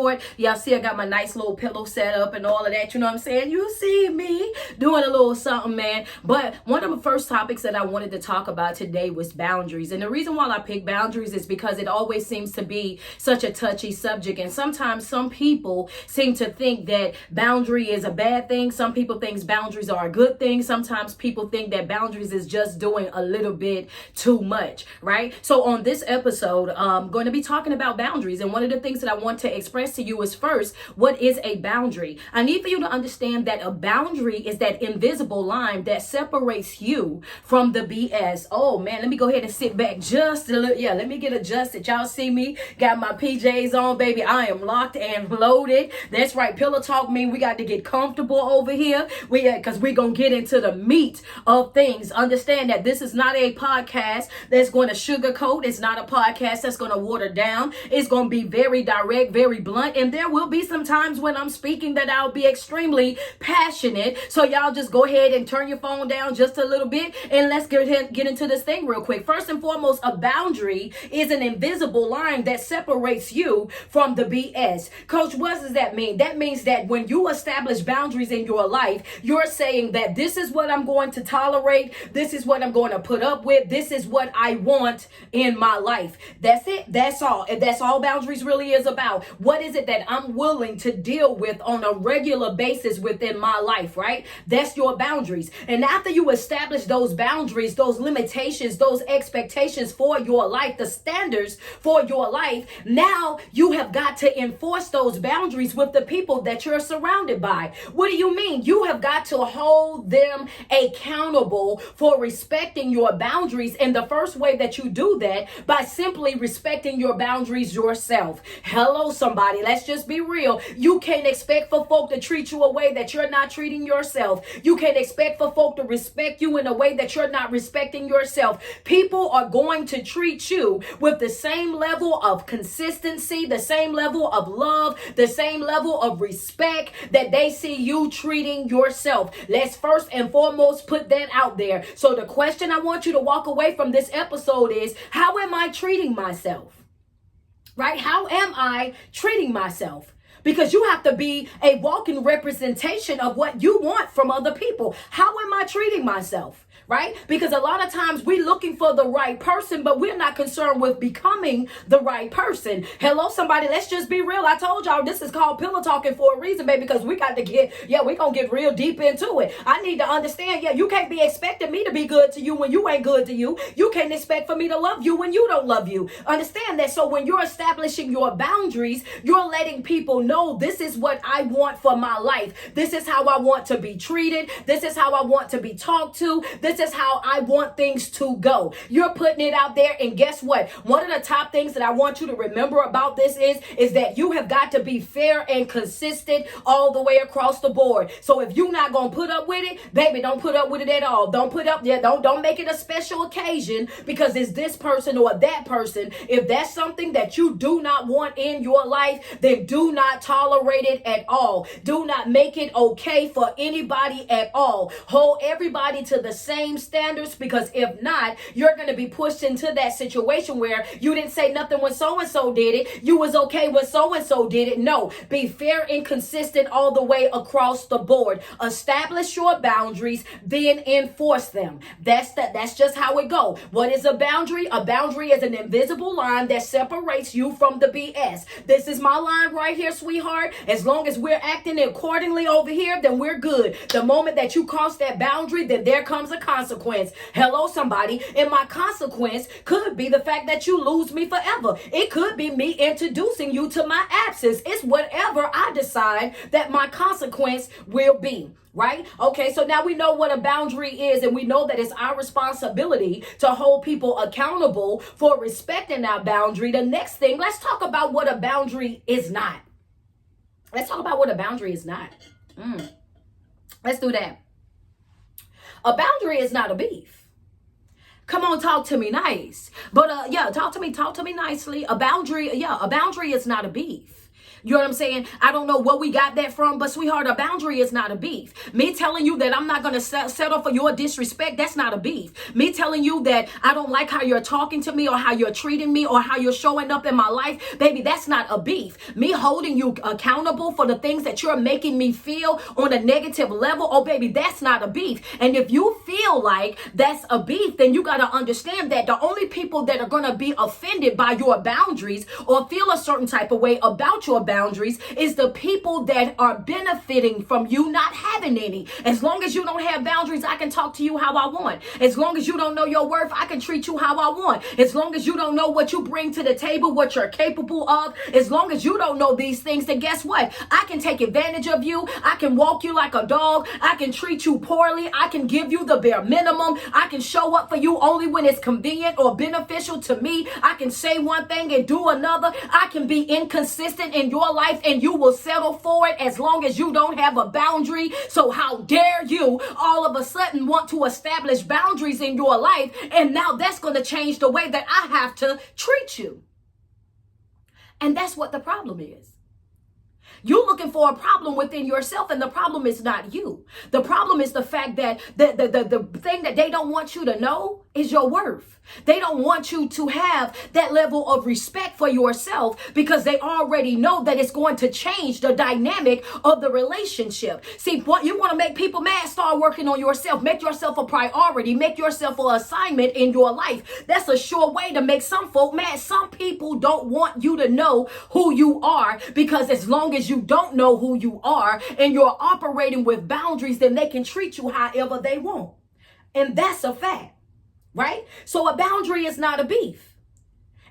board. Y'all see I got my nice little pillow set up and all of that. You know what I'm saying? You see me doing a little something, man. But one of the first topics that I wanted to talk about today was boundaries. And the reason why I pick boundaries is because it always seems to be such a touchy subject. And sometimes some people seem to think that boundary is a bad thing. Some people think boundaries are a good thing. Sometimes people think that boundaries is just doing a little bit too much, right? So on this episode, I'm going to be talking about boundaries. And one of the things that I want to express to you is first, what is a boundary? I need for you to understand that a boundary is that invisible line that separates you from the BS. Oh man, let me go ahead and sit back just a little. Yeah, let me get adjusted. Y'all see me? Got my PJs on, baby. I am locked and loaded. That's right. Pillow talk mean we got to get comfortable over here. Because we're going to get into the meat of things. Understand that this is not a podcast that's going to sugarcoat. It's not a podcast that's going to water down. It's going to be very direct, very blunt. And there will be some times when I'm speaking that I'll be extremely passionate. So y'all just go ahead and turn your phone down just a little bit. And let's get into this thing real quick. First and foremost, a boundary is an invisible line that separates you from the BS. Coach, what does that mean? That means that when you establish boundaries in your life, you're saying that this is what I'm going to tolerate. This is what I'm going to put up with. This is what I want in my life. That's it. That's all. That's all boundaries really is about. What is it that I'm willing to deal with on a regular basis within my life, right? That's your boundaries. And after you establish those boundaries, those limitations, those expectations for your life, the standards for your life, now you have got to enforce those boundaries with the people that you're surrounded by. What do you mean? You have got to hold them accountable for respecting your boundaries. And the first way that you do that by simply respecting your boundaries yourself. Hello, somebody. Let's just be real. You can't expect for folk to treat you a way that you're not treating yourself. You can't expect for folk to respect you in a way that you're not respecting yourself. People are going to treat you with the same level of consistency, the same level of love, the same level of respect that they see you treating yourself. Let's first and foremost put that out there. So the question I want you to walk away from this episode is, how am I treating myself? Right? How am I treating myself? Because you have to be a walking representation of what you want from other people. How am I treating myself? Right? Because a lot of times we're looking for the right person, but we're not concerned with becoming the right person. Hello, somebody. Let's just be real. I told y'all this is called pillow talking for a reason, baby, because we got to we're going to get real deep into it. I need to understand, you can't be expecting me to be good to you when you ain't good to you. You can't expect for me to love you when you don't love you. Understand that. So when you're establishing your boundaries, you're letting people know this is what I want for my life. This is how I want to be treated. This is how I want to be talked to. This is how I want things to go. You're putting it out there, and guess what? One of the top things that I want you to remember about this is that you have got to be fair and consistent all the way across the board. So if you're not gonna put up with it, baby, don't put up with it at all. Don't put up there. Don't make it a special occasion because it's this person or that person. If that's something that you do not want in your life, then do not tolerate it at all. Do not make it okay for anybody at all. Hold everybody to the same standards, because if not, you're going to be pushed into that situation where you didn't say nothing when so-and-so did it. You was okay when so-and-so did it. No, be fair and consistent all the way across the board. Establish your boundaries, then enforce them. That's just how it go. What is a boundary? A boundary is an invisible line that separates you from the BS. This is my line right here, sweetheart. As long as we're acting accordingly over here, then we're good. The moment that you cross that boundary, then there comes a consequence. Hello, somebody. And my consequence could be the fact that you lose me forever. It could be me introducing you to my absence. It's whatever I decide that my consequence will be. Right? Okay, so now we know what a boundary is, and we know that it's our responsibility to hold people accountable for respecting our boundary. The next thing, let's talk about what a boundary is not. Let's talk about what a boundary is not. Let's do that. A boundary is not a beef. Come on, talk to me nice. But talk to me nicely. A boundary is not a beef. You know what I'm saying? I don't know where we got that from, but sweetheart, a boundary is not a beef. Me telling you that I'm not going to settle for your disrespect, that's not a beef. Me telling you that I don't like how you're talking to me or how you're treating me or how you're showing up in my life, baby, that's not a beef. Me holding you accountable for the things that you're making me feel on a negative level, oh baby, that's not a beef. And if you feel like that's a beef, then you got to understand that the only people that are going to be offended by your boundaries or feel a certain type of way about your boundaries is the people that are benefiting from you not having any. As long as you don't have boundaries, I can talk to you how I want. As long as you don't know your worth, I can treat you how I want. As long as you don't know what you bring to the table, what you're capable of, as long as you don't know these things, then guess what? I can take advantage of you. I can walk you like a dog. I can treat you poorly. I can give you the bare minimum. I can show up for you only when it's convenient or beneficial to me. I can say one thing and do another. I can be inconsistent in your life and you will settle for it as long as you don't have a boundary. So how dare you all of a sudden want to establish boundaries in your life, and now that's going to change the way that I have to treat you. And that's what the problem is. You're looking for a problem within yourself, and the problem is not you. The problem is the fact that the thing that they don't want you to know is your worth. They don't want you to have that level of respect for yourself because they already know that it's going to change the dynamic of the relationship. See, what you want to make people mad, start working on yourself. Make yourself a priority. Make yourself an assignment in your life. That's a sure way to make some folk mad. Some people don't want you to know who you are because as long as you don't know who you are and you're operating with boundaries, then they can treat you however they want. And that's a fact. Right? So a boundary is not a beef.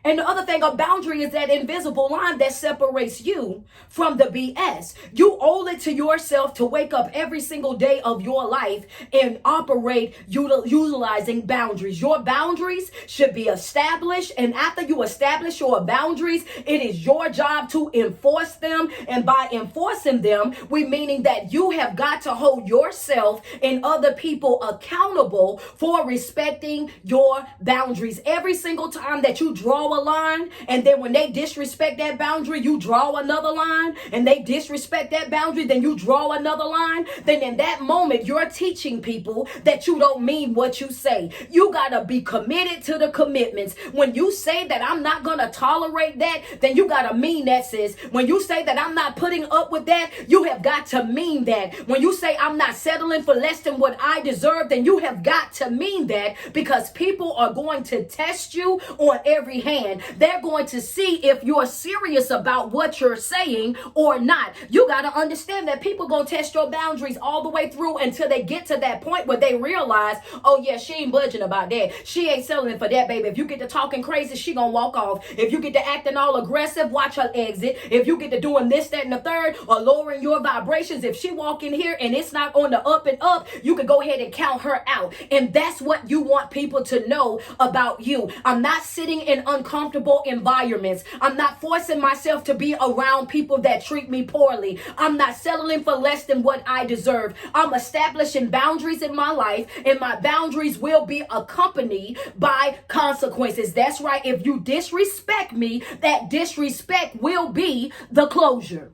And the other thing, a boundary is that invisible line that separates you from the BS. You owe it to yourself to wake up every single day of your life and operate utilizing boundaries. Your boundaries should be established. And after you establish your boundaries, it is your job to enforce them. And by enforcing them, we meaning that you have got to hold yourself and other people accountable for respecting your boundaries. Every single time that you draw a line, and then when they disrespect that boundary, you draw another line, and they disrespect that boundary, then you draw another line, then in that moment, you're teaching people that you don't mean what you say. You gotta be committed to the commitments. When you say that I'm not gonna tolerate that, then you gotta mean that, sis. When you say that I'm not putting up with that, you have got to mean that. When you say I'm not settling for less than what I deserve, then you have got to mean that, because people are going to test you on every hand. They're going to see if you're serious about what you're saying or not. You got to understand that people going to test your boundaries all the way through until they get to that point where they realize, oh yeah, she ain't budging about that. She ain't settling for that, baby. If you get to talking crazy, she going to walk off. If you get to acting all aggressive, watch her exit. If you get to doing this, that, and the third, or lowering your vibrations, if she walk in here and it's not on the up and up, you can go ahead and count her out. And that's what you want people to know about you. I'm not sitting in uncomfortable environments. I'm not forcing myself to be around people that treat me poorly. I'm not settling for less than what I deserve. I'm establishing boundaries in my life, and my boundaries will be accompanied by consequences. That's right. If you disrespect me, that disrespect will be the closure.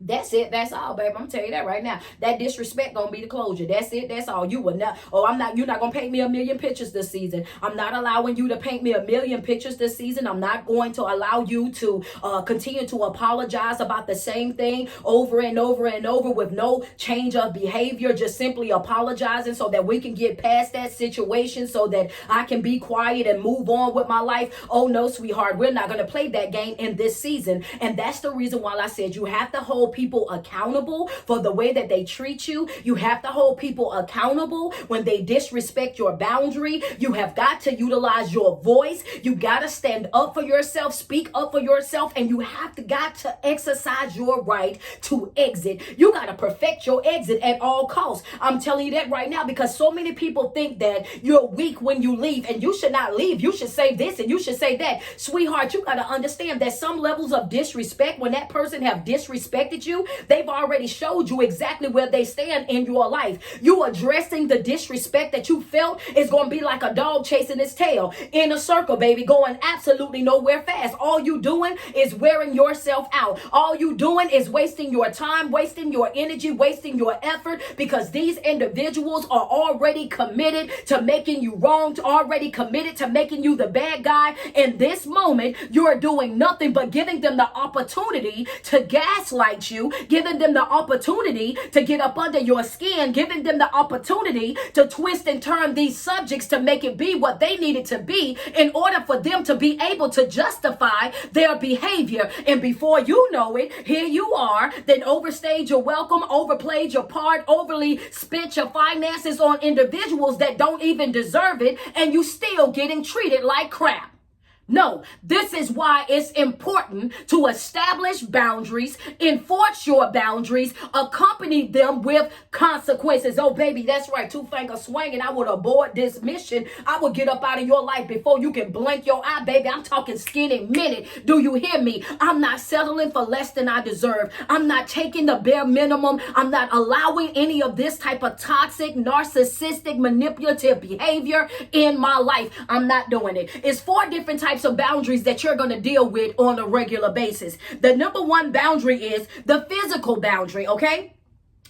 That's it. That's all, babe. I'm gonna tell you that right now. That disrespect gonna be the closure. That's it. That's all. You will not. Oh, you're not gonna paint me a million pictures this season. I'm not allowing you to paint me a million pictures this season. I'm not going to allow you to continue to apologize about the same thing over and over and over with no change of behavior. Just simply apologizing so that we can get past that situation, so that I can be quiet and move on with my life. Oh no, sweetheart, we're not gonna play that game in this season. And that's the reason why I said you have to hold people accountable for the way that they treat you. You have to hold people accountable when they disrespect your boundary. You have got to utilize your voice. You got to stand up for yourself, speak up for yourself, and you have got to exercise your right to exit. You got to perfect your exit at all costs. I'm telling you that right now, because so many people think that you're weak when you leave, and you should not leave. You should say this and you should say that. Sweetheart, you got to understand that some levels of disrespect, when that person have disrespected disrespected you, they've already showed you exactly where they stand in your life. You addressing the disrespect that you felt is going to be like a dog chasing its tail in a circle, baby, going absolutely nowhere fast. All you doing is wearing yourself out. All you doing is wasting your time, wasting your energy, wasting your effort, because these individuals are already committed to making you wrong, already committed to making you the bad guy. In this moment, you're doing nothing but giving them the opportunity to gaslight you, giving them the opportunity to get up under your skin, giving them the opportunity to twist and turn these subjects to make it be what they need it to be in order for them to be able to justify their behavior. And before you know it, here you are, then overstayed your welcome, overplayed your part, overly spent your finances on individuals that don't even deserve it, and you still getting treated like crap. No, this is why it's important to establish boundaries, enforce your boundaries, accompany them with consequences. Oh, baby, that's right. Two finger swinging. I would abort this mission. I would get up out of your life before you can blink your eye, baby. I'm talking skinny minute. Do you hear me? I'm not settling for less than I deserve. I'm not taking the bare minimum. I'm not allowing any of this type of toxic, narcissistic, manipulative behavior in my life. I'm not doing it. It's 4 different types of boundaries that you're going to deal with on a regular basis. The number one boundary is the physical boundary, okay?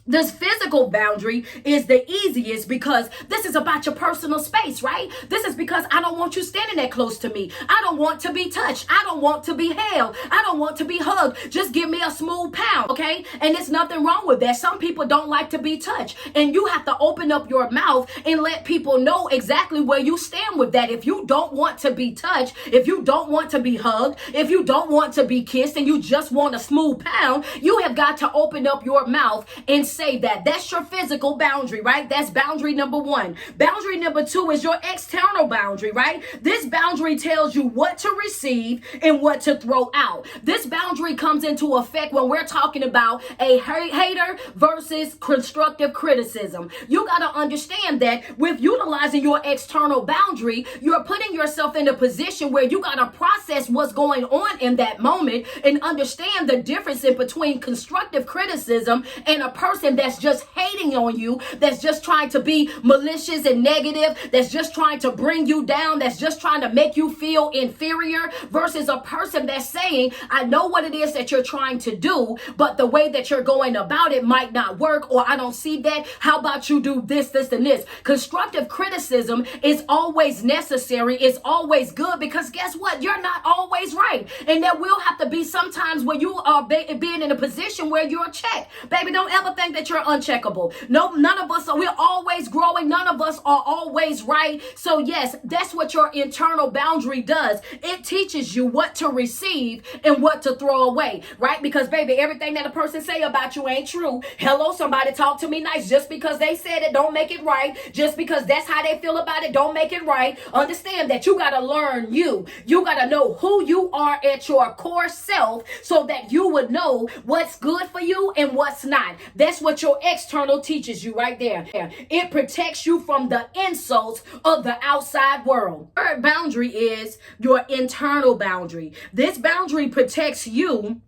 This physical boundary is the easiest because this is about your personal space, right? This is because I don't want you standing that close to me. I don't want to be touched. I don't want to be held. I don't want to be hugged. Just give me a smooth pound, okay? And there's nothing wrong with that. Some people don't like to be touched. And you have to open up your mouth and let people know exactly where you stand with that. If you don't want to be touched, if you don't want to be hugged, if you don't want to be kissed, and you just want a smooth pound, you have got to open up your mouth and say that. That's your physical boundary, right? That's boundary number 1. Boundary number 2 is your external boundary, right? This boundary tells you what to receive and what to throw out. This boundary comes into effect when we're talking about a hater versus constructive criticism. You got to understand that with utilizing your external boundary, you're putting yourself in a position where you got to process what's going on in that moment and understand the difference in between constructive criticism and a person that's just hating on you, that's just trying to be malicious and negative, that's just trying to bring you down, that's just trying to make you feel inferior, versus a person that's saying, I know what it is that you're trying to do, but the way that you're going about it might not work, or I don't see that. How about you do this, this, and this? Constructive criticism is always necessary. It's always good, because guess what? You're not always right. And there will have to be sometimes where you are being in a position where you're checked. Baby, don't ever think that you're uncheckable. No, none of us are. We're always growing. None of us are always right. So yes, that's what your internal boundary does. It teaches you what to receive and what to throw away, right? Because baby, everything that a person say about you ain't true. Hello, somebody talk to me nice. Just because they said it, don't make it right. Just because that's how they feel about it, don't make it right. Understand that you got to learn you. You got to know who you are at your core self so that you would know what's good for you and what's not. That's what your external teaches you right there. It protects you from the insults of the outside world. Third boundary is your internal boundary. This boundary protects you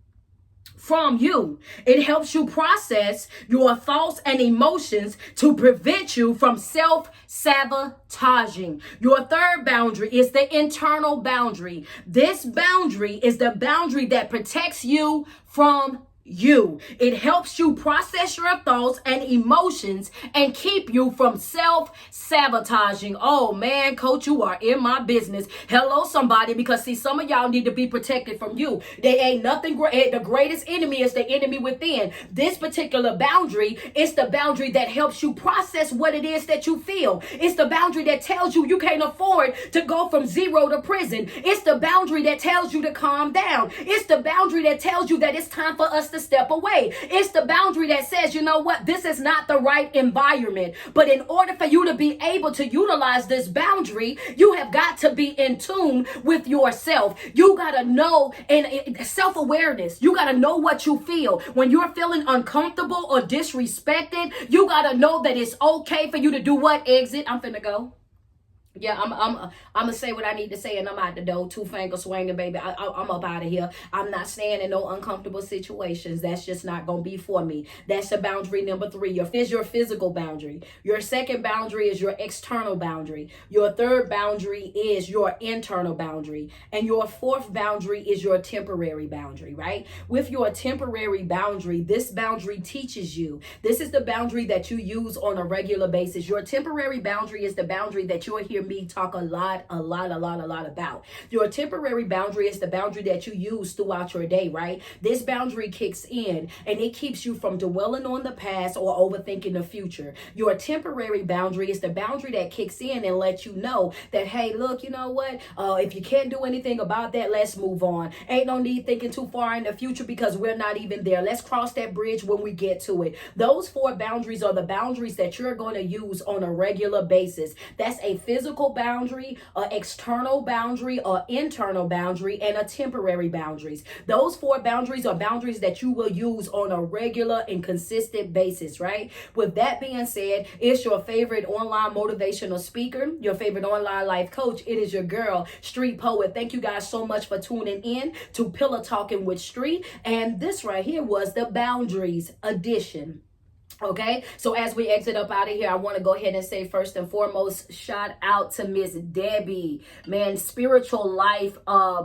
from you. It helps you process your thoughts and emotions to prevent you from self-sabotaging. Your third boundary is the internal boundary. This boundary is the boundary that protects you from you. It helps you process your thoughts and emotions and keep you from self-sabotaging. Oh man, coach, you are in my business. Hello, somebody, because see, some of y'all need to be protected from you. They ain't nothing great. The greatest enemy is the enemy within. This particular boundary is the boundary that helps you process what it is that you feel. It's the boundary that tells you you can't afford to go from zero to prison. It's the boundary that tells you to calm down. It's the boundary that tells you that it's time for us to step away. It's the boundary that says, you know what, this is not the right environment. But in order for you to be able to utilize this boundary, you have got to be in tune with yourself. You got to know, and self-awareness, you got to know what you feel. When you're feeling uncomfortable or disrespected, you got to know that it's okay for you to do what? Exit. I'm finna go. Yeah, I'm gonna say what I need to say, and I'm out the door, two finger swinging, baby. I'm up out of here. I'm not staying in no uncomfortable situations. That's just not gonna be for me. That's the boundary number three. Your physical boundary. Your second boundary is your external boundary. Your third boundary is your internal boundary, and your fourth boundary is your temporary boundary. Right? With your temporary boundary, this boundary teaches you. This is the boundary that you use on a regular basis. Your temporary boundary is the boundary that you'll hear me talk a lot about. Your temporary boundary is the boundary that you use throughout your day, right? This boundary kicks in and it keeps you from dwelling on the past or overthinking the future. Your temporary boundary is the boundary that kicks in and lets you know that, hey, look, you know what? If you can't do anything about that, let's move on. Ain't no need thinking too far in the future because we're not even there. Let's cross that bridge when we get to it. Those four boundaries are the boundaries that you're going to use on a regular basis. That's a physical boundary, an external boundary, an internal boundary, and a temporary boundaries. Those four boundaries are boundaries that you will use on a regular and consistent basis, right? With that being said, it's your favorite online motivational speaker, your favorite online life coach. It is your girl, Street Poet. Thank you guys so much for tuning in to Pillow Talking with Street. And this right here was the Boundaries edition. Okay, so as we exit up out of here, I want to go ahead and say first and foremost, shout out to Miss Debbie, man, spiritual life,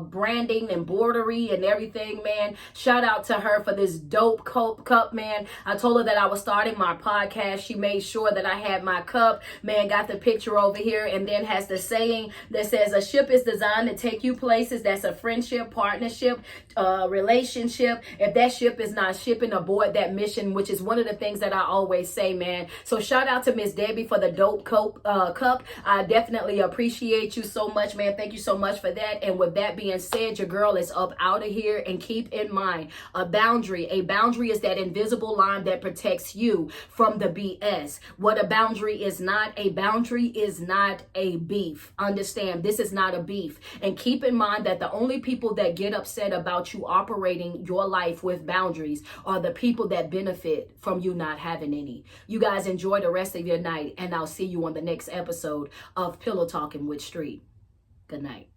branding and bordery and everything, man. Shout out to her for this dope cup, man. I told her that I was starting my podcast. She made sure that I had my cup, man, got the picture over here, and then has the saying that says a ship is designed to take you places. That's a friendship, partnership, relationship. If that ship is not shipping, aboard that mission, which is one of the things that I always say, man. So shout out to Miss Debbie for the dope cup. I definitely appreciate you so much, man. Thank you so much for that. And with that being said, your girl is up out of here. And keep in mind, a boundary is that invisible line that protects you from the BS. What a boundary is not a beef. Understand, this is not a beef. And keep in mind that the only people that get upset about you operating your life with boundaries are the people that benefit from you not having any. You guys enjoy the rest of your night, and I'll see you on the next episode of Pillow Talking with Street. Good night.